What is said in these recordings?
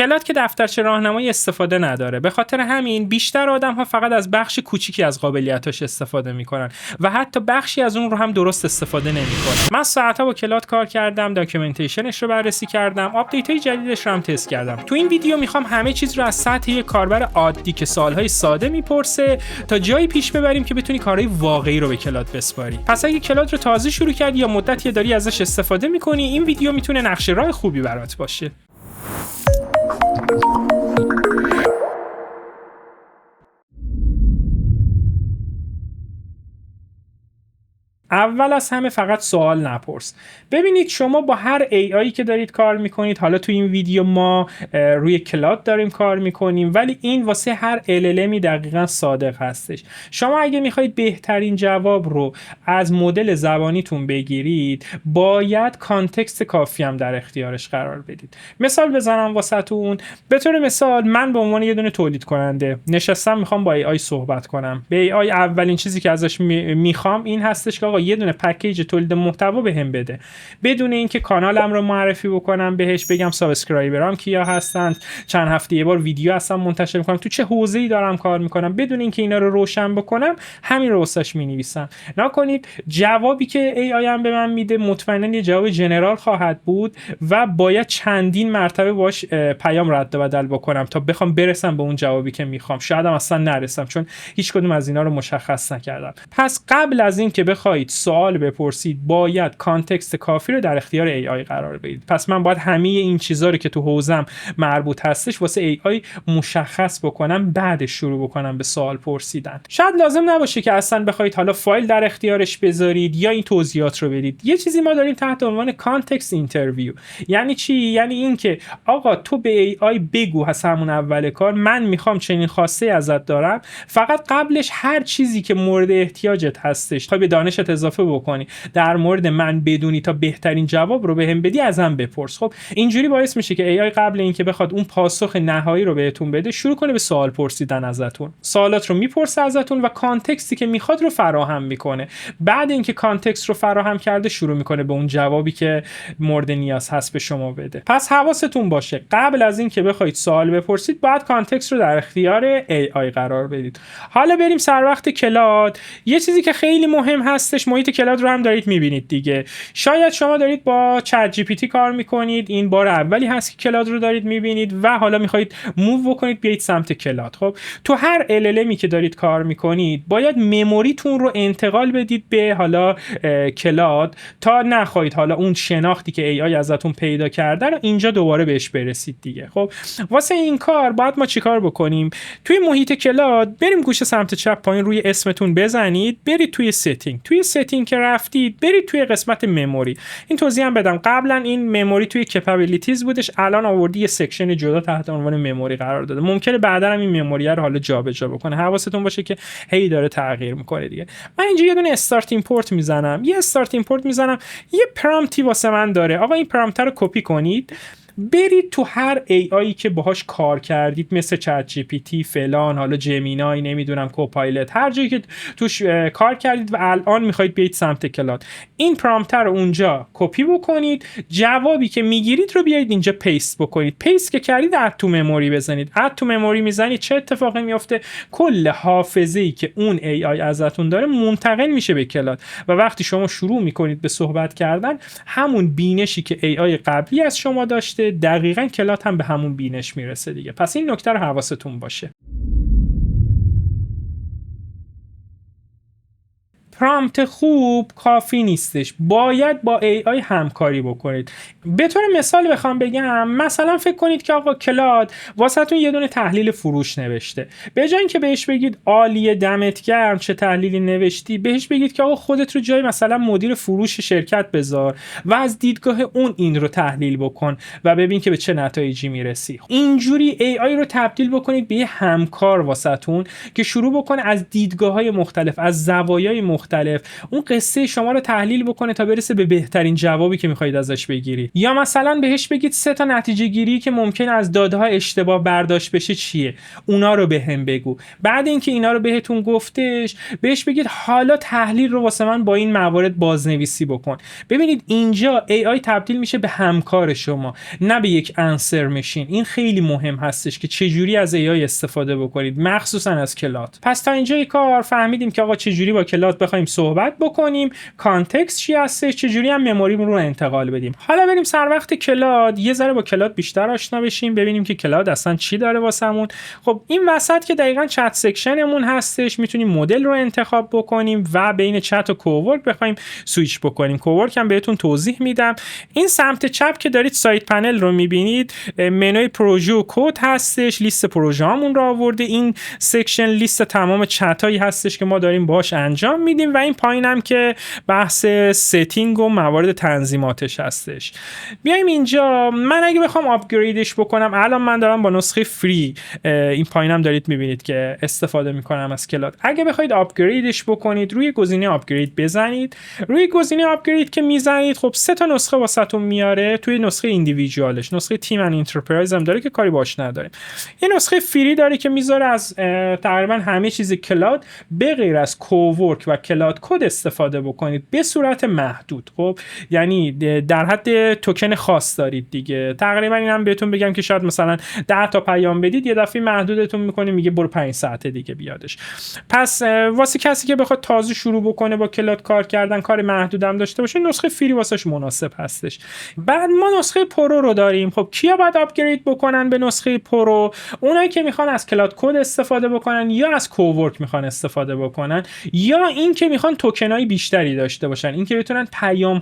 کلاد که دفترچه راهنمایی استفاده نداره. به خاطر همین بیشتر آدم‌ها فقط از بخش کوچیکی از قابلیتاش استفاده میکنن و حتی بخشی از اون رو هم درست استفاده نمیکنن. من ساعت‌ها با کلاد کار کردم، داکیومنتیشنش رو بررسی کردم، آپدیت‌های جدیدش رو هم تست کردم. تو این ویدیو میخوام همه چیز رو از سطح یک کاربر عادی که سوال‌های ساده میپرسه تا جایی پیش ببریم که بتونی کارهای واقعی رو به کلاد بسپاری. پس اگه کلاد رو تازه شروع کردی یا مدتی داری ازش استفاده میکنی، این ویدیو میتونه نقشه راه خوبی برات باشه. اول از همه فقط سوال نپرس. ببینید شما با هر AI که دارید کار میکنید، حالا تو این ویدیو ما روی کلاد داریم کار میکنیم، ولی این واسه هر LLMی دقیقا صادق هستش. شما اگه میخواید بهترین جواب رو از مدل زبانیتون بگیرید، باید کانتکست کافی هم در اختیارش قرار بدید. مثال بزنم واسهتون. به طور مثال من به عنوان یه دونه تولید کننده نشستم میخوام با AI صحبت کنم. به AI اولین چیزی که ازش میخوام این هستش که آقا یه دونه پکیج تولید محتوا بهم بده، بدون اینکه کانالم رو معرفی بکنم بهش، بگم سابسکرایبرام کیا هستن، چند هفته یه بار ویدیو هستم منتشر میکنم، تو چه حوزه‌ای دارم کار میکنم، بدون اینکه اینا رو روشن بکنم همین رو واسش مینویسم. نکنید جوابی که AI هم به من میده مطمئنا یه جواب جنرال خواهد بود و باید چندین مرتبه باش پیام رد و بدل بکنم تا بخوام برسم به اون جوابی که میخوام. شاید هم اصلا نرسم چون هیچ کدوم از اینا رو مشخص نکردم. پس قبل از این که بخواید سوال بپرسید باید کانتکست کافی رو در اختیار AI قرار بدید. پس من باید همه این چیزا رو که تو حوزم مربوط هستش واسه AI مشخص بکنم، بعدش شروع بکنم به سوال پرسیدن. شاید لازم نباشه که اصلا بخواید حالا فایل در اختیارش بذارید یا این توضیحات رو بدید. یه چیزی ما داریم تحت عنوان کانتکست اینترویو. یعنی چی؟ یعنی این که آقا تو به AI بگو از همون اول کار من میخوام چنین خواسته ازت دارم، فقط قبلش هر چیزی که مورد احتیاجت هستش تا به دانشت اضافه بکنی در مورد من بدونی تا بهترین جواب رو بهم بدی ازم بپرس. خب اینجوری باعث میشه که AI قبل اینکه بخواد اون پاسخ نهایی رو بهتون بده شروع کنه به سوال پرسیدن ازتون. سوالات رو میپرسه ازتون و کانتکستی که میخواد رو فراهم میکنه. بعد اینکه کانتکست رو فراهم کرده شروع میکنه به اون جوابی که مورد نیاز هست به شما بده. پس حواستون باشه قبل از اینکه بخواید سوال بپرسید باید کانتکست رو در اختیار AI قرار بدید. حالا بریم سر وقت کلاد. یه چیزی که خیلی مهم هستش، محیط کلاد رو هم دارید میبینید دیگه. شاید شما دارید با چت جی پی تی کار میکنید، این بار اولی هست که کلاد رو دارید میبینید و حالا میخواید موو بکنید بیاید سمت کلاد. خب تو هر LLMی که دارید کار میکنید باید مموریتون رو انتقال بدید به حالا کلاد تا نخواهید حالا اون شناختی که AI ازتون پیدا کرده رو اینجا دوباره بهش برسید دیگه. خب واسه این کار باید ما چیکار بکنیم؟ توی محیط کلاد بریم گوشه سمت چپ پایین روی اسمتون بزنید، برید توی ستینگ که رفتید برید توی قسمت مموری. این توضیح هم بدم، قبلا این مموری توی کپابیلیتیز بودش، الان آوردی یه سکشن جدا تحت عنوان مموری قرار داده. ممکنه بعدا هم این مموری رو حالا جابجا بکنه. حواستون باشه که هی داره تغییر میکنه دیگه. من اینجا یه دونه استارت ایمپورت میزنم، یه پرامپتی واسه من داره. آقا این پرامپت رو کپی کنید، برید تو هر AI که باهاش کار کردید مثل چت جی پی تی فلان، حالا جمینای، نمیدونم کوپایلت، هر جایی که توش کار کردید و الان میخواید بیاید سمت کلاد، این پرامپت رو اونجا کپی بکنید، جوابی که میگیرید رو بیایید اینجا پیست بکنید. پیست که کردید اد تو مموری بزنید. اد تو مموری میزنید چه اتفاقی میفته؟ کل حافظه‌ای که اون AI ازتون داره منتقل میشه به کلاد و وقتی شما شروع میکنید به صحبت کردن همون بینشی که AI قبلی از شما داشته دقیقاً کلاد هم به همون بینش میرسه دیگه. پس این نکته رو حواستون باشه. پرامپت خوب کافی نیستش، باید با AI همکاری بکنید. به طور مثال بخوام بگم، مثلا فکر کنید که آقا کلاد واسهتون یه دونه تحلیل فروش نوشته، به جای اینکه بهش بگید عالیه دمت گرم چه تحلیلی نوشتی، بهش بگید که آقا خودت رو جای مثلا مدیر فروش شرکت بذار و از دیدگاه اون این رو تحلیل بکن و ببین که به چه نتایجی میرسی. اینجوری AI رو تبدیل بکنید به یه همکار واسهتون که شروع بکنه از دیدگاه‌های مختلف، از زوایای مختلف مختلف اون قصه شما رو تحلیل بکنه تا برسه به بهترین جوابی که میخواید ازش بگیرید. یا مثلا بهش بگید 3 تا نتیجه گیری که ممکن از داده ها اشتباه برداشت بشه چیه، اونا رو بهم بگو. بعد اینکه اینا رو بهتون گفتش بهش بگید حالا تحلیل رو واسه من با این موارد بازنویسی بکن. ببینید اینجا AI تبدیل میشه به همکار شما، نه به یک انسر ماشین. این خیلی مهم هستش که چجوری از AI استفاده بکنید، مخصوصا از کلاد. پس تا اینجای کار فهمیدیم که آقا چجوری با کلاد بخوایم صحبت بکنیم، کانتکست چی هستش، چجوری هم مموری رو انتقال بدیم. حالا بریم سر وقت کلاد یه ذره با کلاد بیشتر آشنا بشیم، ببینیم که کلاد اصلا چی داره واسمون. خب این وسط که دقیقاً چت سکشنمون هستش، میتونیم مدل رو انتخاب بکنیم و بین چت و کوورک بخوایم سویچ بکنیم. کوورک هم بهتون توضیح میدم. این سمت چپ که دارید سایت پنل رو میبینید، منوی پروژه و کد هستش، لیست پروژه هامون رو آورده. این سکشن لیست تمام چت هایی هستش که ما داریم باهاش انجام میدیم و این پایین هم که بحث ستینگ و موارد تنظیماتش هستش. بیایم اینجا، من اگه بخوام آپگریدش بکنم، الان من دارم با نسخه فری، این پایینم دارید میبینید که استفاده میکنم از کلاد. اگه بخواید آپگریدش بکنید روی گزینه آپگرید بزنید. روی گزینه آپگرید که میزنید خب 3 تا نسخه واسهتون میاره. توی نسخه ایندیویدوالش، نسخه تیم اند انترپرایز هم داره که کاری باش نداریم. یه نسخه فری داره که میذاره از تقریبا همه چیز کلاد به غیر از کوورک و کلاد کد استفاده بکنید به صورت محدود. خب یعنی در حد توکن خاص دارید دیگه. تقریبا اینم بهتون بگم که شاید مثلا 10 تا پیام بدید یه دفعه محدودتون میکنه، میگه برو 5 ساعت دیگه بیادش. پس واسه کسی که بخواد تازه شروع بکنه با کلاد کار کردن، کار محدودم داشته باشه، نسخه فری واسش مناسب هستش. بعد ما نسخه پرو رو داریم. خب کیا باید آپگرید بکنن به نسخه پرو؟ اونایی که میخوان از کلاد کد استفاده بکنن یا از کوورک میخوان استفاده بکنن، یا این که میخوان توکنای بیشتری داشته باشن، این که بتونن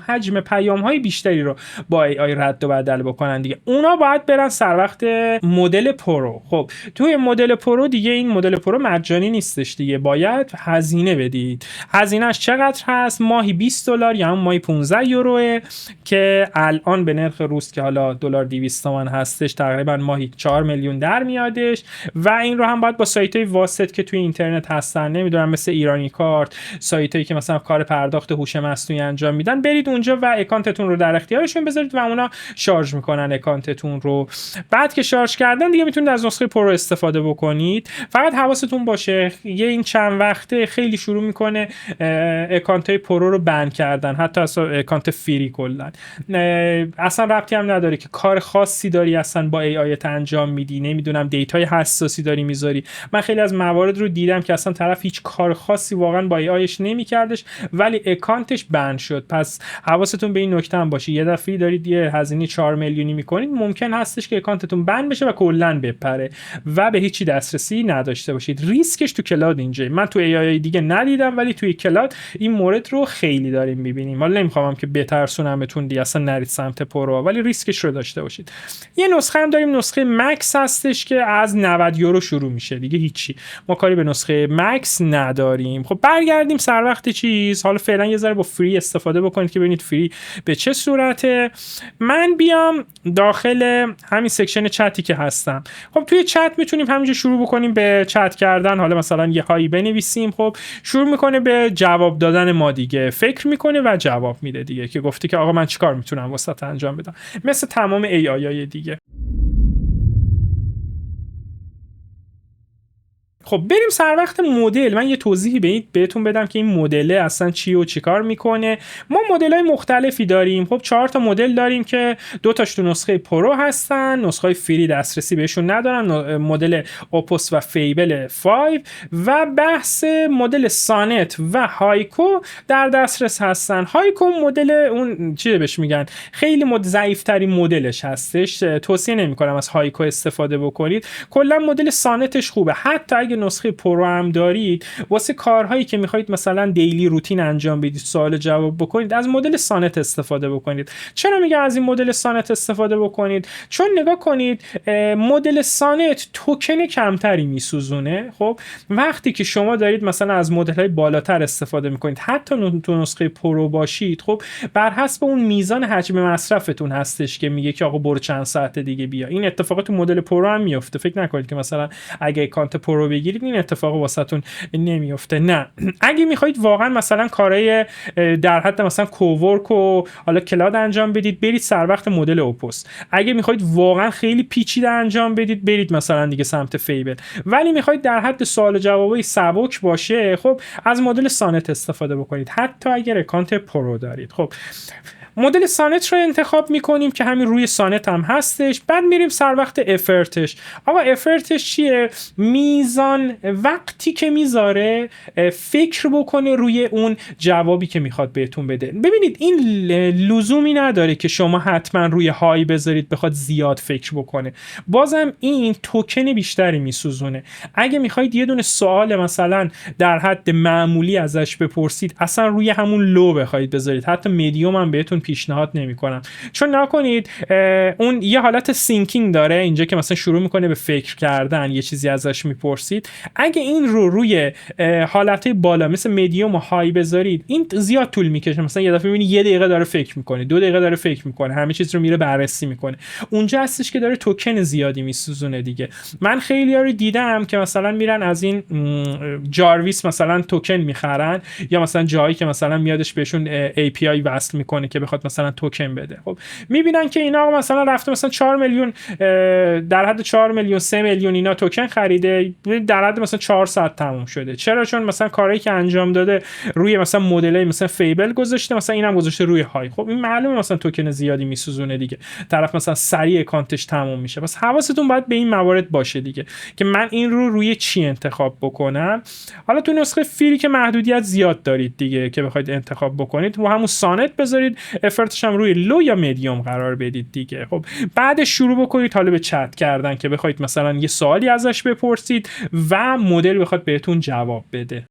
حجم پیام‌های بیشتری رو با AI رد و بدل بکنن دیگه. اونا باید برن سر وقت مدل پرو. خب توی مدل پرو دیگه، این مدل پرو مجانی نیستش دیگه، باید هزینه بدید. هزینه‌اش چقدر هست؟ ماهی $20 یا هم ماهی 15 یوروه که الان به نرخ روز که حالا دلار 200 تومن هستش تقریبا ماهی 4 میلیون در میادش. و این رو هم باید با سایت‌های واسط که توی اینترنت هستن، نمیدونم مثل ایرانی کارت، سایتایی که مثلا کار پرداخت هوش مصنوعی انجام میدن، برید اونجا و اکانتتون رو در اختیارشون بذارید و اونا شارژ میکنن اکانتتون رو. بعد که شارژ کردن دیگه میتونید از نسخه پرو استفاده بکنید. فقط حواستون باشه یه این چند وقته خیلی شروع میکنه اکانتای پرو رو بند کردن، حتی از اکانت فری کلا. اصلا ربطی هم نداره که کار خاصی داری اصلا با AI انجام میدی، نمیدونم دیتای حساسی داری میذاری. من خیلی از موارد رو دیدم که اصلا طرف هیچ کار خاصی واقعا با AIش نمیکردش ولی اکانتش بند شد. پس حواستون به این نکته هم باشه. یه دفعه دارید یه هزینه 4 میلیونی میکنید، ممکن هستش که اکانتتون بند بشه و کلا بپره و به هیچی دسترسی نداشته باشید. ریسکش تو کلاد اینجا من تو AI دیگه ندیدم ولی توی کلاد این مورد رو خیلی داریم میبینیم. حالا نمیخوام که بترسونمتون دیگه، اصلا نرید سمت پرو، ولی ریسکش رو داشته باشید. یه نسخه هم داریم، نسخه مکس هستش که از 90 یورو شروع میشه دیگه. هیچی، ما کاری به نسخه مکس نداریم. خب برگردیم سر وقت چیز. حالا فعلا یه ذره با فری استفاده بکنید که ببینید فری به چه صورته. من بیام داخل همین سکشن چتی که هستم. خب توی چت میتونیم همینجا شروع بکنیم به چت کردن. حالا مثلا یه هایی بنویسیم، خب شروع میکنه به جواب دادن ما دیگه. فکر میکنه و جواب میده دیگه که گفته که آقا من چیکار میتونم واسط انجام بدم، مثل تمام AI دیگه. خب بریم سر وقت مدل. من یه توضیحی بهتون بدم که این مدل اصلا چی و چیکار میکنه. ما مدل‌های مختلفی داریم. خب 4 تا مدل داریم که 2 تاش تو نسخه پرو هستن، نسخه فری دسترسی بهشون ندارن، مدل اوپوس و فیبل 5 و بحث مدل سانت و هایکو در دسترس هستن. هایکو مدل اون چی بهش میگن، خیلی ضعیف‌ترین مدلش هستش، توصیه نمی‌کنم از هایکو استفاده بکنید. کلا مدل سانتش خوبه. حتی اگه نسخه پرو هم دارید، واسه کارهایی که میخواید مثلا دیلی روتین انجام بدید، سوال جواب بکنید، از مدل سانت استفاده بکنید. چرا میگم از این مدل سانت استفاده بکنید؟ چون نگاه کنید مدل سانت توکن کمتری میسوزونه. خب وقتی که شما دارید مثلا از مدل‌های بالاتر استفاده میکنید، حتی تو نسخه پرو باشید، خب بر حسب اون میزان حجم مصرفتون هستش که میگه که آقا برو چند ساعت دیگه بیا. این اتفاقات تو مدل پرو هم میفته. فکر نکنید که مثلا اگه اکانت پرو بگیرید این اتفاق واسهتون نمیفته. نه، اگه میخواید واقعا مثلا کارهای در حد مثلا کوورک و حالا کلاد انجام بدید، برید سر وقت مدل اوپوس. اگه میخواید واقعا خیلی پیچیده انجام بدید، برید مثلا دیگه سمت فیبل. ولی میخواید در حد سوال و جوابای سبک باشه، خب از مدل سانت استفاده بکنید، حتی اگر اکانت پرو دارید. خب مدل سانت رو انتخاب میکنیم که همین روی سانت هم هستش. بعد میریم سر وقت افرتش. آقا افرتش چیه؟ میزان وقتی که میذاره فکر بکنه روی اون جوابی که میخواد بهتون بده. ببینید این لزومی نداره که شما حتما روی های بذارید بخواد زیاد فکر بکنه. بازم این توکن بیشتری میسوزونه. اگه میخواید یه دونه سوال مثلا در حد معمولی ازش بپرسید، اصلا روی همون لو بخواید بذارید، حتی مدیوم هم بهتون پیشنهاد نمی‌کنم. چون نکنید اون یه حالت سینکینگ داره اینجا که مثلا شروع میکنه به فکر کردن، یه چیزی ازش میپرسید. اگه این رو روی حالت بالا مثل مدیوم و های بذارید، این زیاد طول میکشه. مثلا یه دفعه میبینی 1 دقیقه داره فکر میکنه، 2 دقیقه داره فکر میکنه، همه چیز رو میره بررسی میکنه. اونجا هستش که داره توکن زیادی میسوزونه دیگه. من خیلی‌ها رو دیدم که مثلا میرن از این جارویس مثلا توکن میخرن، یا مثلا جایی که مثلا میادش بهشون API وصل میکنه که بخواد مثلا توکن بده. خب میبینن که اینا مثلا رفته مثلا 4 میلیون در حد 4 میلیون 3 میلیون اینا توکن خریده، در حد مثلا 4 ساعت تموم شده. چرا؟ چون مثلا کاری که انجام داده روی مثلا مدلای مثلا فیبل گذاشته، مثلا اینم گذاشته روی های. خب این معلومه مثلا توکن زیادی میسوزونه دیگه، طرف مثلا سریع اکانتش تموم میشه. پس حواستون باید به این موارد باشه دیگه که من این رو روی چی انتخاب بکنم. حالا تو نسخه فری که محدودیت زیاد دارید دیگه که بخواید انتخاب بکنید، رو همون سانت بذارید، افرتش هم روی لو یا مدیوم قرار بدید دیگه. خب بعد شروع بکنید حالا به چت کردن که بخواید مثلا یه سوالی ازش بپرسید و مدل بخواد بهتون جواب بده.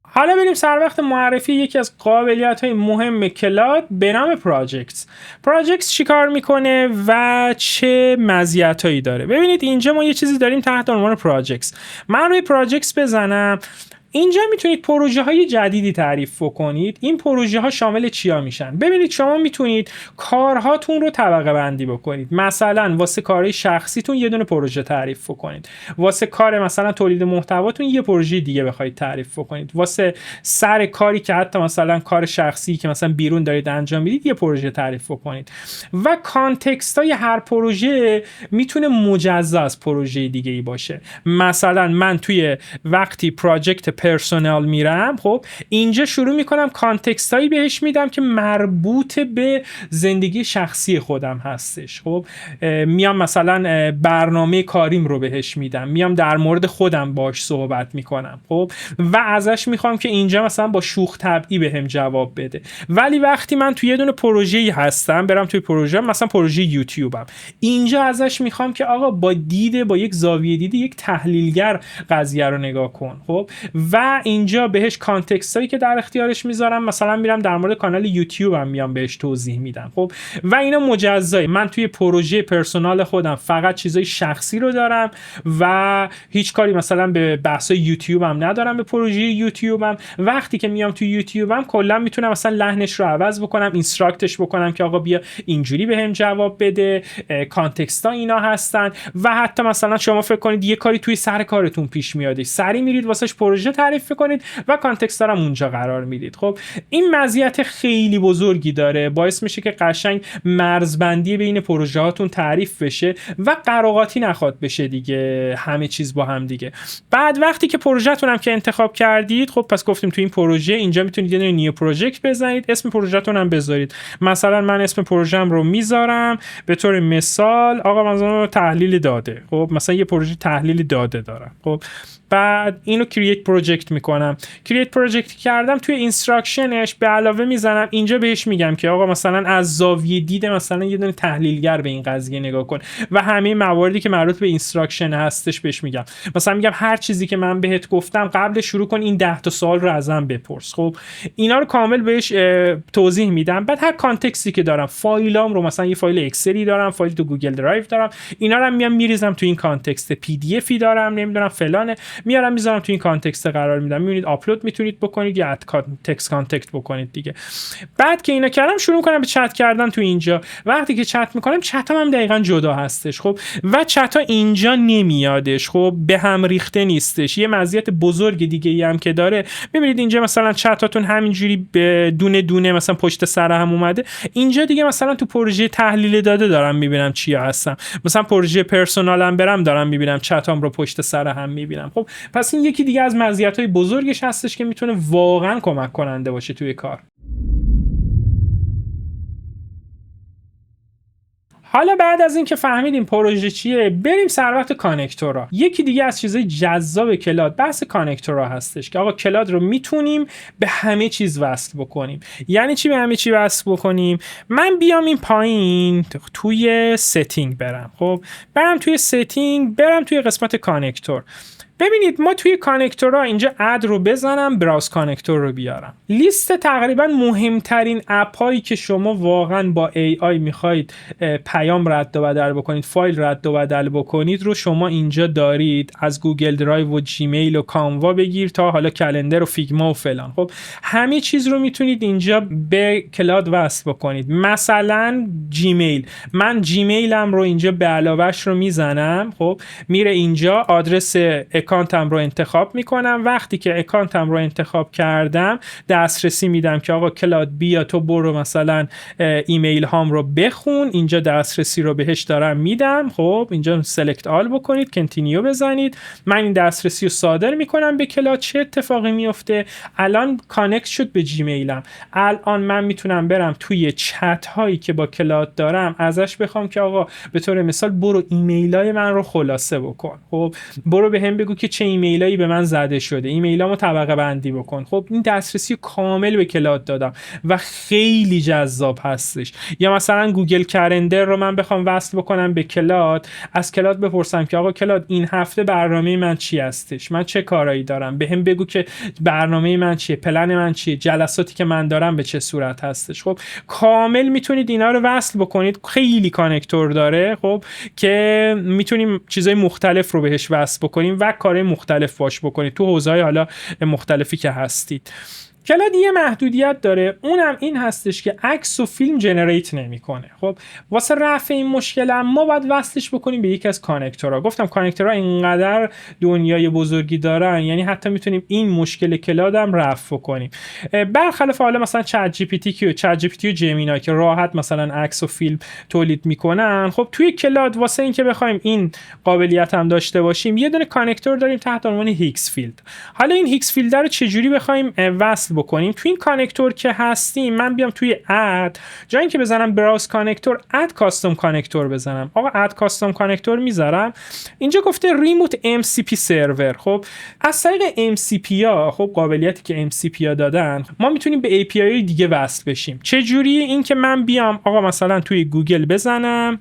حالا بریم سر وقت معرفی یکی از قابلیت‌های مهم کلاد به نام پراجکتس. پراجکتس چی کار میکنه و چه مزیتایی داره؟ ببینید اینجا ما یه چیزی داریم تحت عنوان پراجکتس. من روی پراجکتس بزنم، اینجا میتونید پروژه های جدیدی تعریف کنید. این پروژه ها شامل چیا میشن؟ ببینید شما میتونید کارهاتون رو طبقه بندی بکنید. مثلا واسه کارهای شخصیتون یه دونه پروژه تعریف کنید، واسه کار مثلا تولید محتواتون یه پروژه دیگه بخواید تعریف کنید، واسه سر کاری که حتی مثلا کار شخصی که مثلا بیرون دارید انجام میدید یه پروژه تعریف کنید. و کانتکست های هر پروژه میتونه مجزا از پروژه دیگه ای باشه. مثلا من توی وقتی پراجکت پرسونال میرم، خب اینجا شروع میکنم کانتکست هایی بهش میدم که مربوط به زندگی شخصی خودم هستش. خب میام مثلا برنامه کاریم رو بهش میدم، میام در مورد خودم باش صحبت میکنم، خب و ازش میخوام که اینجا مثلا با شوخ طبعی بهم جواب بده. ولی وقتی من توی یه دونه پروژه‌ای هستم، برم توی پروژه مثلا پروژه یوتیوبم، اینجا ازش میخوام که آقا با یک زاویه دیدی یک تحلیلگر قضیه رو نگاه کن. خب و اینجا بهش کانتکست هایی که در اختیارش میذارم، مثلا میرم در مورد کانال یوتیوب هم میام بهش توضیح میدم. خب و اینا مجزای من توی پروژه پرسونال خودم فقط چیزای شخصی رو دارم و هیچ کاری مثلا به بحثای یوتیوب هم ندارم، به پروژه یوتیوب هم. وقتی که میام توی یوتیوب هم کلا میتونم مثلا لحنش رو عوض بکنم، اینستراکتش بکنم که آقا بیا اینجوری بهم جواب بده، کانتکست ها اینا هستن. و حتی مثلا شما فکر کنید یه کاری توی سر کارتون پیش میاد، سری میرید واسش پروژه تعریف کنید و کانتکست هم اونجا قرار میدید. خب این مزیت خیلی بزرگی داره، باعث میشه که قشنگ مرزبندی بین پروژه هاتون تعریف بشه و قراقاتی نخواد بشه دیگه، همه چیز با هم دیگه. بعد وقتی که پروژه‌تون هم که انتخاب کردید، خب پس گفتیم تو این پروژه اینجا میتونید یه نیو پروژکت بزنید، اسم پروژه‌تون هم بذارید. مثلا من اسم پروژه‌ام رو میذارم به طور مثال آقا مثلا تحلیل داده. خب مثلا یه پروژه تحلیل داده دارم. خب بعد اینو کرییت پروژکت میکنم. کرییت پروژکت کردم، توی اینستراکشنش به علاوه میزنم اینجا بهش میگم که آقا مثلا از زاویه دید مثلا یه دونه تحلیلگر به این قضیه نگاه کن و همه مواردی که مربوط به اینستراکشن هستش بهش میگم. مثلا میگم هر چیزی که من بهت گفتم قبل شروع کن این 10 تا سوال رو ازم بپرس. خب اینا رو کامل بهش توضیح میدم. بعد هر کانتکستی که دارم، فایلام رو مثلا یه فایل اکسلی دارم، فایل تو گوگل درایو دارم، اینا رو میام میریزم تو این کانتکست. پی دی افی دارم، نمیدونم فلانه، میارم میذارم تو این کانتکست قرار میدم. میبینید آپلود میتونید بکنید یا تکست کانتکت بکنید دیگه. بعد که اینا کردم شروع کنم به چت کردن تو اینجا. وقتی که چت میکنم چتام هم دقیقاً جدا هستش. خب و چتا اینجا نمیادش، خب به هم ریخته نیستش. یه مزیت بزرگ دیگه ای هم که داره، ببینید اینجا مثلا چتاتون همینجوری به دونه دونه مثلا پشت سر هم اومده. اینجا دیگه مثلا تو پروژه تحلیل داده دارم میبینم چیا هستم، مثلا پروژه پرسونالم برم دارم میبینم چتام رو پشت سر هم میبینم. خب پس این یکی دیگه از مزیت‌های بزرگش هستش که میتونه واقعا کمک کننده باشه توی کار. حالا بعد از این که فهمیدیم پروژه چیه، بریم سر وقت کانکتورها. یکی دیگه از چیزای جذاب کلاد بحث کانکتورها هستش که آقا کلاد رو میتونیم به همه چیز وصل بکنیم. یعنی چی به همه چی وصل بکنیم؟ من بیام این پایین توی ستینگ برم، خب برم توی ستینگ، برم توی قسمت کانکتور. ببینید ما توی کانکتورها اینجا اد رو بزنم، براوز کانکتور رو بیارم. لیست تقریبا مهمترین اپ هایی که شما واقعا با AI میخواید پیام رد و بدل بکنید، فایل رد و بدل بکنید رو شما اینجا دارید. از گوگل درایو و جیمیل و کانوا بگیر تا حالا کلندر و فیگما و فلان. خب همه چیز رو میتونید اینجا به کلاد وصل بکنید. مثلا جیمیل، من جیمیلم رو اینجا به علاوهش رو میزنم، خب میره اینجا آدرس اکانتم رو انتخاب میکنم. وقتی که اکانتم رو انتخاب کردم دسترسی میدم که آقا کلاد بیا تو برو مثلا ایمیل هام رو بخون، اینجا دسترسی رو بهش دارم میدم. خب اینجا سلکت آل بکنید، کنتینیو بزنید. من این دسترسی رو صادر میکنم به کلاد. چه اتفاقی میفته؟ الان کانکت شد به جیمیلم. الان من میتونم برم توی چت هایی که با کلاد دارم ازش بخوام که آقا به طور مثال برو ایمیل های من رو خلاصه بکن، خب برو بهم بگو که چه ایمیلایی به من زده شده، ایمیلامو طبقه بندی بکن. خب این دسترسی کامل به کلاد دادم و خیلی جذاب هستش. یا مثلا گوگل کلندر رو من بخوام وصل بکنم به کلاد، از کلاد بپرسم که آقا کلاد این هفته برنامه من چی هستش، من چه کارایی دارم، بهم بگو که برنامه من چیه، پلن من چیه، جلساتی که من دارم به چه صورت هستش. خب کامل میتونید اینا رو وصل بکنید. خیلی کانکتور داره خب که میتونیم چیزای مختلف رو بهش وصل بکنیم و کارهای مختلف باش بکنید تو حوزه‌های حالا مختلفی که هستید. کلاد یه محدودیت داره، اونم این هستش که عکس و فیلم جنریت نمیکنه. خب واسه رفع این مشکل ما باید وصلش بکنیم به یکی از کانکتورها. گفتم کانکتورها اینقدر دنیای بزرگی دارن، یعنی حتی میتونیم این مشکل کلاد هم رفع کنیم. برخلاف حالا مثلا چت جی پی تی و جمینا که راحت مثلا عکس و فیلم تولید میکنن، خب توی کلاد واسه این که بخوایم این قابلیت هم داشته باشیم یه دونه کانکتور داریم تحت عنوان هیکس فیلد. حالا این هیکس فیلد رو چجوری بخوایم وصل بکنیم؟ تو این کانکتور که هستیم من بیام توی اد، جای اینکه بزنم براوز کانکتور، اد کاستوم کانکتور بزنم. آقا اد کاستوم کانکتور میذارم. اینجا گفته ریموت ام سی پی سرور. خب از طریق ام سی پی ها، خب قابلیتی که ام سی پی ها دادن، ما میتونیم به ای پی آی دیگه وصل بشیم. چه جوری؟ این که من بیام آقا مثلا توی گوگل بزنم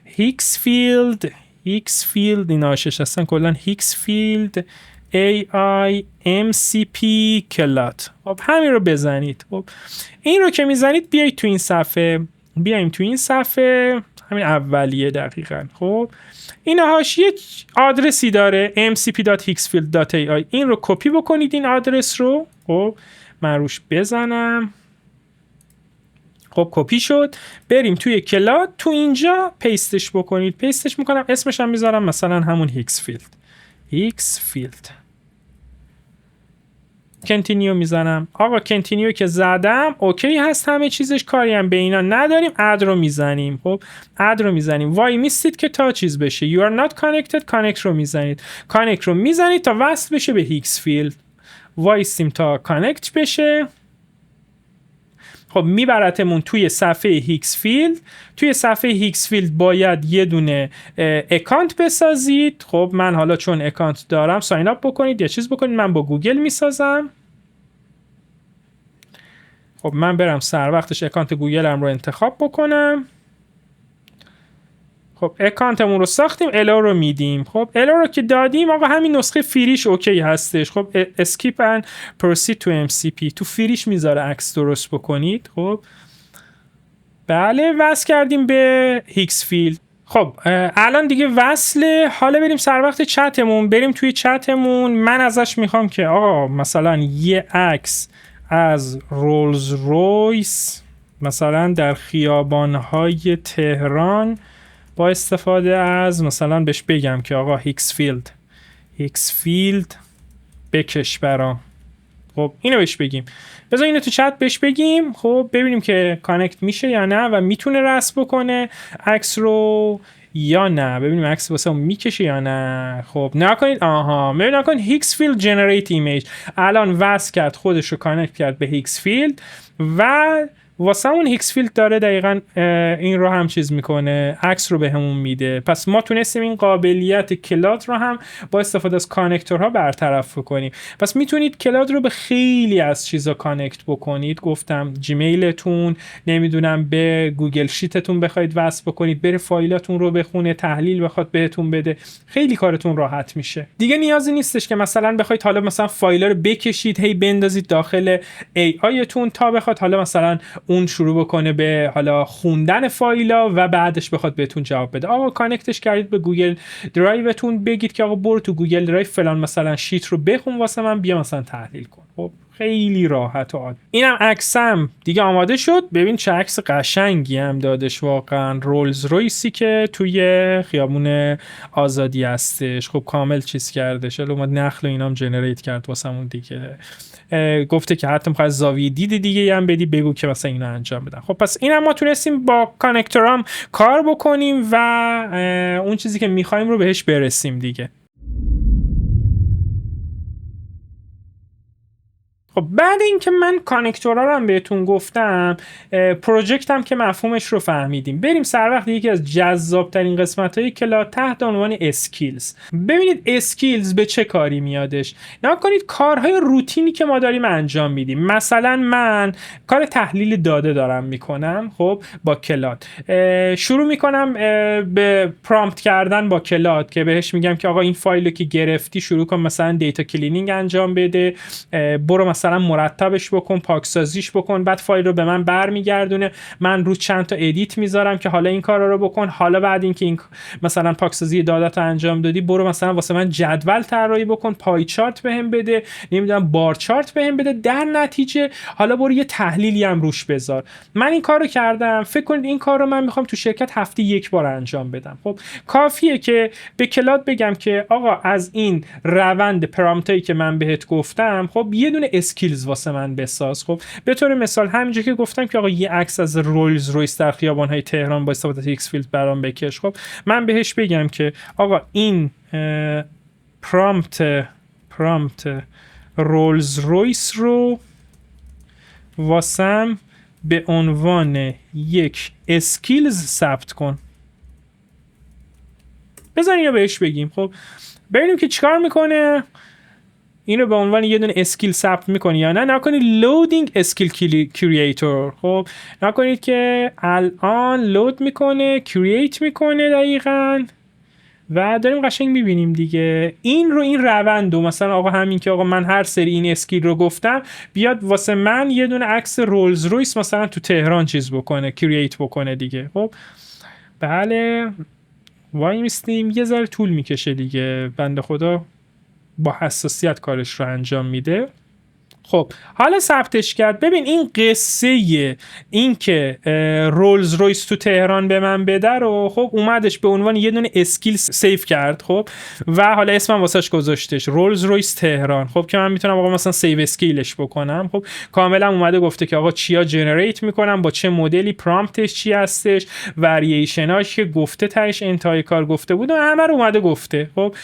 هیکس فیلد اینا شش هستن کلا، هیکس فیلد AI MCP کلاد. خب همین رو بزنید. خب این رو که میزنید بیایید تو این صفحه، بیایم تو این صفحه همین اولیه دقیقاً. خب این حاشیه آدرسی داره mcp.hixfield.ai. این رو کپی بکنید این آدرس رو. خب من روش بزنم. خب کپی شد. بریم توی کلاد، تو اینجا پیستش بکنید. پیستش میکنم، اسمش هم میذارم مثلا همون هیکس فیلد. کنتینیو میزنم. آقا کنتینیو که زدم اوکی هست همه چیزش، کاری هم به اینا نداریم. اد رو میزنیم. خب اد رو میزنیم. وای میستید که تا چیز بشه. You are not connected. کانکت رو میزنید. کانکت رو میزنید تا وصل بشه به هیکس فیلد. وایسیم تا کانکت بشه. خب میبرتمون توی صفحه هیکس فیلد. توی صفحه هیکس فیلد باید یه دونه اکانت بسازید. خب من حالا چون اکانت دارم ساین اپ بکنید یا چیز بکنید. من با گوگل میسازم. خب من برم سر وقتش اکانت گوگلم رو انتخاب بکنم. خب اکانتمون رو ساختیم، الو رو میدیم. خب الو رو که دادیم آقا همین نسخه فریش اوکی هستش. خب اسکیپ and proceed to MCP تو فریش میذاره عکس درست بکنید. خب بله وصل کردیم به هیکس فیلد. خب الان دیگه وصله. حالا بریم سر وقت چتمون. بریم توی چتمون. من ازش میخوام که آقا مثلا یه عکس از رولز رویس مثلا در خیابان‌های تهران با استفاده از مثلا بهش بگم که آقا هیکس فیلد بکش برام. خب اینو بهش بگیم. بذار اینو تو چت بهش بگیم. خب ببینیم که کانکت میشه یا نه و میتونه رسم بکنه عکس رو یا نه. ببینیم عکس واسه اون میکشه یا نه. خب نکنید نکنید هیکس فیلد جنریت ایمیج الان وصل کرد، خودش رو کانکت کرد به هیکس فیلد و واسه اون هیکس فیلد داره دقیقاً این رو هم چیز میکنه، عکس رو بهمون میده. پس ما تونستیم این قابلیت کلاد رو هم با استفاده از کانکتورها برطرف کنیم. پس میتونید کلاد رو به خیلی از چیزا کانکت بکنید. گفتم جیمیلتون، نمیدونم به گوگل شیتتون بخواید وصل بکنید، بره فایلاتون رو بخونه، تحلیل بخواد بهتون بده، خیلی کارتون راحت میشه. دیگه نیازی نیستش که مثلا بخواید حالا مثلا فایلا رو بکشید هی بندازید داخل ای آیتون تا بخواد حالا مثلا اون شروع بکنه به حالا خوندن فایلا و بعدش بخواد بهتون جواب بده. آقا کانکتش کردید به گوگل درایوتون، بگید که آقا برو تو گوگل درایو فلان مثلا شیت رو بخون واسه من، بیا مثلا تحلیل کن. خب خیلی راحت و عادی. اینم عکسم دیگه آماده شد. ببین چه عکس قشنگی هم دادش واقعا. رولز رویسی که توی خیابون آزادی هستش. خب کامل چیز کردش. اومد نخل و اینام جنریت کرد واسمون دیگه. گفته که حتی می‌خواد زاویه دید دیگه هم بدی، بگو که مثلا اینو انجام بدن. خب پس اینم ما تونستیم با کانکتورام کار بکنیم و اون چیزی که می‌خوایم رو بهش برسیم دیگه. خب بعد اینکه من کانکتورها رو هم بهتون گفتم، پروژکتم که مفهومش رو فهمیدیم، بریم سر وقت یکی از جذاب‌ترین قسمت‌های کلاد تحت عنوان اسکیلز. ببینید اسکیلز به چه کاری میادش. نگاه کنید کارهای روتینی که ما داریم انجام میدیم. مثلا من کار تحلیل داده دارم میکنم، خب با کلاد شروع میکنم به پرامپت کردن با کلاد که بهش میگم که آقا این فایل رو که گرفتی شروع کن مثلا دیتا کلینینگ انجام بده، برو مثلا مرتبش بکن، پاکسازیش بکن، بعد فایل رو به من برمیگردونه، من رو چند تا ادیت میذارم که حالا این کارا رو بکن، حالا بعد اینکه این مثلا پاکسازی دادات انجام دادی برو مثلا واسه من جدول طراحی بکن، پای چارت بهم بده، نمیدونم بار چارت بهم بده، در نتیجه حالا برو یه تحلیلی هم روش بذار. من این کارو کردم. فکر کنید این کار رو من میخوام تو شرکت هفته یک بار انجام بدم. خب کافیه که به کلاد بگم که آقا از این روند پرامپتایی که من بهت گفتم خب یه دونه اسکیلز واسه من بساز. خب به طور مثال همینجا که گفتم که آقا یه عکس از رولز رویس در خیابان‌های تهران با استفاده از هیکس فیلد برام بکش. خب من بهش بگم که آقا این پرامپت رولز رویس رو واسم به عنوان یک اسکیلز ثبت کن. بذار اینو بهش بگیم. خب ببینیم که چیکار میکنه. اینو به عنوان یه دونه اسکیل ثبت میکنی یا نه. نکنید لودینگ اسکیل کرییتور. خب نکنید که الان لود میکنه، کرییت میکنه دقیقاً و داریم قشنگ میبینیم دیگه این روند. و مثلا آقا همین که آقا من هر سری این اسکیل رو گفتم بیاد واسه من یه دونه عکس رولز رویس مثلا تو تهران چیز بکنه، کرییت بکنه دیگه. خب بله وای میستیم یه ذره طول میکشه دیگه، بنده خدا با حساسیت کارش رو انجام میده. خب حالا ثبتش کرد. ببین این قصه این که رولز رویس تو تهران به من بده رو خب اومدش به عنوان یه دونه اسکیل سیف کرد. خب و حالا اسمم واسش گذاشتش رولز رویس تهران. خب که من میتونم آقا مثلا سیو اسکیلش بکنم. خب کاملا اومده گفته که آقا چیا جنریت میکنم، با چه مدلی، پرامپتش چی هستش، ورییشناش که گفته تهش انتهای کار گفته بود و همه رو اومده گفته. خب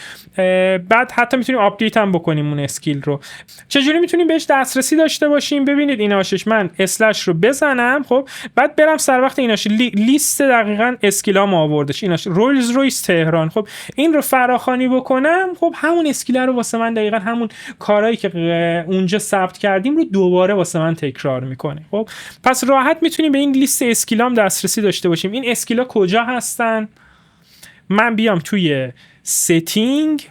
بعد حتی میتونیم آپدیت هم بکنیم اون اسکیل رو. چجوری میتونیم بهش دسترسی داشته باشیم؟ ببینید ایناشش من اسلش رو بزنم. خب بعد برم سر وقت ایناش لیست دقیقاً اسکیلام آوردش، ایناش رولز رویس تهران. خب این رو فراخوانی بکنم. خب همون اسکیل رو واسه من دقیقاً همون کارهایی که اونجا ثبت کردیم رو دوباره واسه من تکرار میکنه. خب پس راحت میتونیم به این لیست اسکیلام دسترسی داشته باشیم. این اسکیلا کجا هستن؟ من بیام توی ستینگ،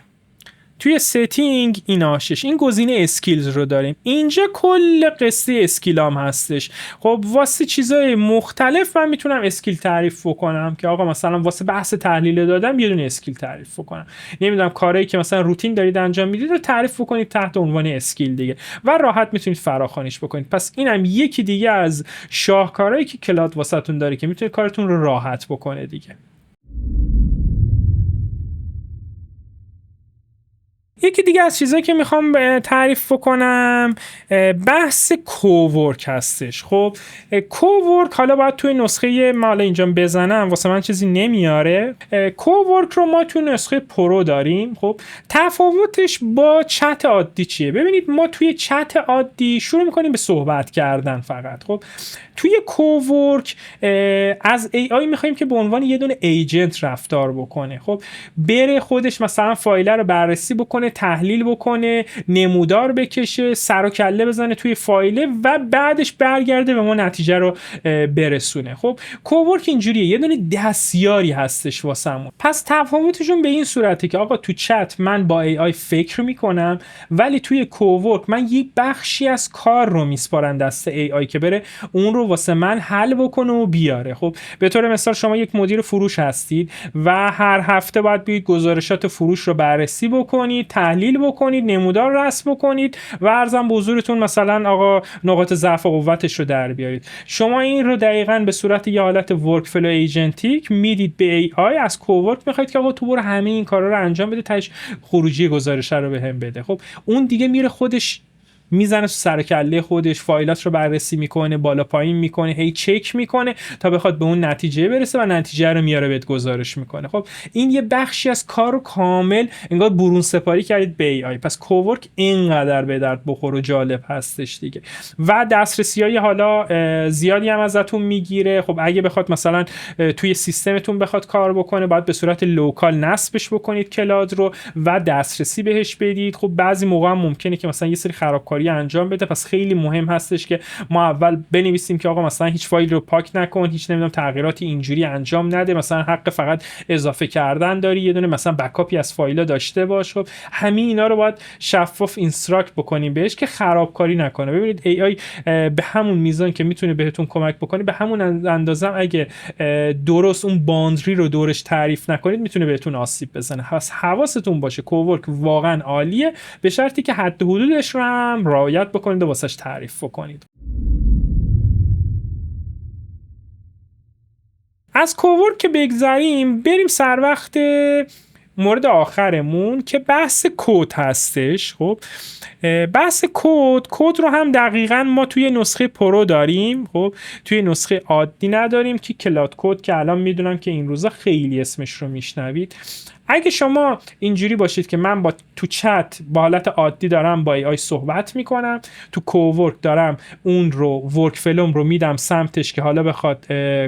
توی ستینگ این گزینه اسکیلز رو داریم. اینجا کل قصه اسکیلام هستش. خب واسه چیزای مختلف من میتونم اسکیل تعریف بکنم که آقا مثلا واسه بحث تحلیل دادم یه دونه اسکیل تعریف بکنم. نمیدونم کارهایی که مثلا روتین دارید انجام میدید رو تعریف بکنید تحت عنوان اسکیل دیگه و راحت میتونید فراخوانیش بکنید. پس اینم یکی دیگه از شاهکارهایی که کلاد واسهتون داره که میتونید کارتون رو راحت بکنه دیگه. یکی دیگه از چیزایی که میخوام تعریف بکنم بحث کوورک هستش. خب کوورک حالا باید توی نسخه ما حالا اینجا بزنم واسه من چیزی نمیاره. کوورک رو ما توی نسخه پرو داریم. خب تفاوتش با چت عادی چیه؟ ببینید ما توی چت عادی شروع میکنیم به صحبت کردن فقط. خب توی کوورک از AI میخوایم که به عنوان یه دونه ایجنت رفتار بکنه. خب بره خودش مثلا فایل رو بررسی بکنه، تحلیل بکنه، نمودار بکشه، سر و کله بزنه توی فایل و بعدش برگرده به ما نتیجه رو برسونه. خب کوورک اینجوریه، یه دونه دستیاری هستش واسمون. پس تفاوتشون به این صورته که آقا تو چت من با AI فکر میکنم ولی توی کوورک من یه بخشی از کار رو میسپارم دست AI که بره اون رو واسه من حل بکنه و بیاره. خب به طور مثال شما یک مدیر فروش هستید و هر هفته باید بیاید گزارشات فروش رو بررسی بکنید، تحلیل بکنید، نمودار رسم بکنید و ارزم به حضورتون مثلا آقا نقاط ضعف و قوتش رو در بیارید. شما این رو دقیقاً به صورت یه حالت ورک فلو ایجنتیک میدید به AI، از کوورک میخواید که آقا تو برو همه این کارا رو انجام بده، تاش خروجی گزارش رو بهم بده. خب اون دیگه میره خودش میزنه تو سر کله خودش، فایلات رو بررسی میکنه، بالا پایین میکنه، هی چک میکنه تا بخواد به اون نتیجه برسه و نتیجه رو میاره بهت گزارش میکنه. خب این یه بخشی از کار رو کامل انگار برون سپاری کردید به AI. پس کوورک اینقدر به درد بخور و جالب هستش دیگه و دسترسیای حالا زیادی هم ازتون میگیره. خب اگه بخواد مثلا توی سیستمتون بخواد کار بکنه باید به صورت لوکال نصبش بکنید کلاد رو و دسترسی بهش بدید. خب بعضی موقع هم ممکنه که مثلا یه سری خرابکاری انجام بده. پس خیلی مهم هستش که ما اول بنویسیم که آقا مثلا هیچ فایل رو پاک نکن، هیچ نمیدونم تغییراتی اینجوری انجام نده، مثلا حق فقط اضافه کردن داری، یه دونه مثلا بکاپی از فایل‌ها داشته باش. خب همین اینا رو باید شفاف اینستراکت بکنیم بهش که خرابکاری نکنه. ببینید AI به همون میزان که میتونه بهتون کمک بکنه به همون اندازه اگه درست اون باندری رو دورش تعریف نکنید میتونه بهتون آسیب بزنه. پس حواستون باشه کوورک واقعا عالیه به شرطی که حد حدودش رو هم رعایت بکنید و واسش تعریف بکنید. از کوورک که بگذریم بریم سر وقت مورد آخرمون که بحث کد هستش. خب بحث کد رو هم دقیقاً ما توی نسخه پرو داریم. خب توی نسخه عادی نداریم که کلاد کد که الان میدونم که این روزا خیلی اسمش رو میشنوید. اگه شما اینجوری باشید که من تو چت با حالت عادی دارم با AI صحبت میکنم، تو کوورک دارم اون رو ورک فلوم رو میدم سمتش که حالا بخواد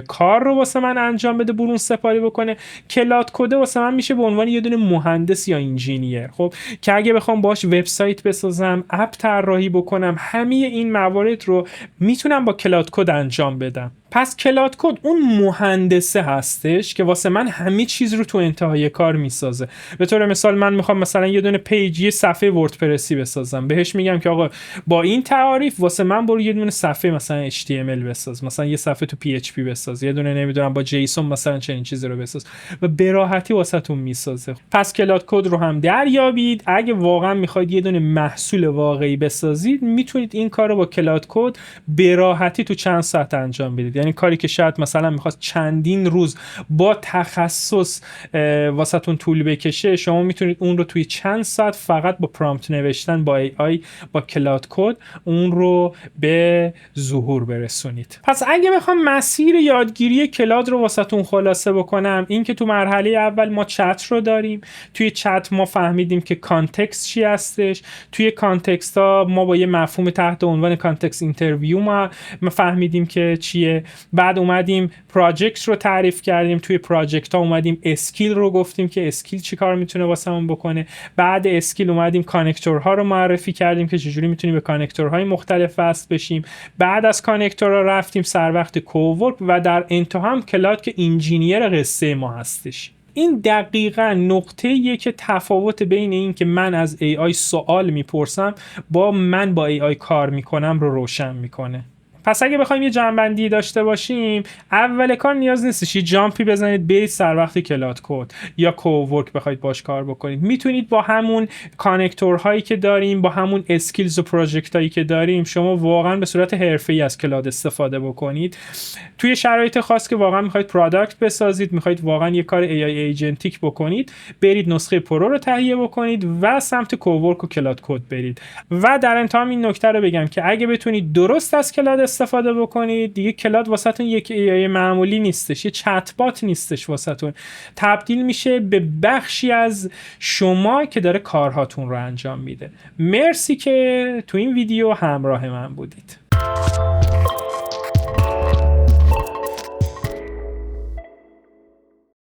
کار رو واسه من انجام بده، برون سپاری بکنه، کلاد کد واسه من میشه به عنوان یه دونه مهندس یا انجینیر. خب که اگه بخوام باش وبسایت بسازم، اپ طراحی بکنم، همه این موارد رو میتونم با کلاد کد انجام بدم. پس کلاد کد اون مهندسه هستش که واسه من همه چیز رو تو انتهای کار میسازه. به طور مثال من میخوام مثلا یه دونه پیج، یه صفحه وردپرسی بسازم، بهش میگم که آقا با این تعریف واسه من برو یه دونه صفحه مثلا HTML بساز، مثلا یه صفحه تو PHP بساز، یه دونه نمیدونم با جیسون مثلا چنین چیزی رو بساز و به راحتی واسهتون میسازه. پس کلاد کد رو هم دریابید. اگه واقعا میخواید یه دونه محصول واقعی بسازید میتونید این کارو با کلاد کد به راحتی تو چند ساعت انجام بدید. یعنی کاری که شاید مثلا میخواست چندین روز با تخصص واسهتون طول بکشه، شما میتونید اون رو توی چند ساعت فقط با پرامپت نوشتن با AI با کلاد کد اون رو به ظهور برسونید. پس اگه بخوام مسیر یادگیری کلاد رو واسهتون خلاصه بکنم، این که تو مرحله اول ما چت رو داریم، توی چت ما فهمیدیم که کانتکست چی هستش، توی کانتکست ها ما با یه مفهوم تحت عنوان کانتکست اینترویو ما فهمیدیم که چیه. بعد اومدیم پراجکت رو تعریف کردیم، توی پراجکت ها اومدیم اسکیل رو گفتیم که اسکیل چی کار میتونه واسمون بکنه. بعد اسکیل اومدیم کانکتورها رو معرفی کردیم که چجوری میتونیم به کانکتورهای مختلف وصل بشیم. بعد از کانکتورها رفتیم سر وقت کوورک و در انتها هم کلاد که انجینیر قصه ما هستش. این دقیقاً نقطه‌ایه که تفاوت بین این که من از AI سوال میپرسم با من با AI کار میکنم رو روشن میکنه. پس اگه بخوایم یه جمع‌بندی داشته باشیم، اول کار نیاز نیستش یه جامپی بزنید برید سر وقت کلاد کد یا کوورک بخواید باش کار بکنید. میتونید با همون کانکتورهایی که داریم، با همون اسکیلز و پروژکت هایی که داریم، شما واقعا به صورت حرفه‌ای از کلاد استفاده بکنید. توی شرایط خاص که واقعا میخواید پروداکت بسازید، میخواید واقعا یه کار AI ایجنتیک بکنید، برید نسخه پرو رو تهیه بکنید و سمت کوورک و کلاد کد برید. و در انتها این نکته رو بگم که اگه بتونید درست از کلاد استفاده بکنید، دیگه کلاد واسهتون یک AI معمولی نیستش، یه چت بات نیستش، واسهتون تبدیل میشه به بخشی از شما که داره کارهاتون رو انجام میده. مرسی که تو این ویدیو همراه من بودید.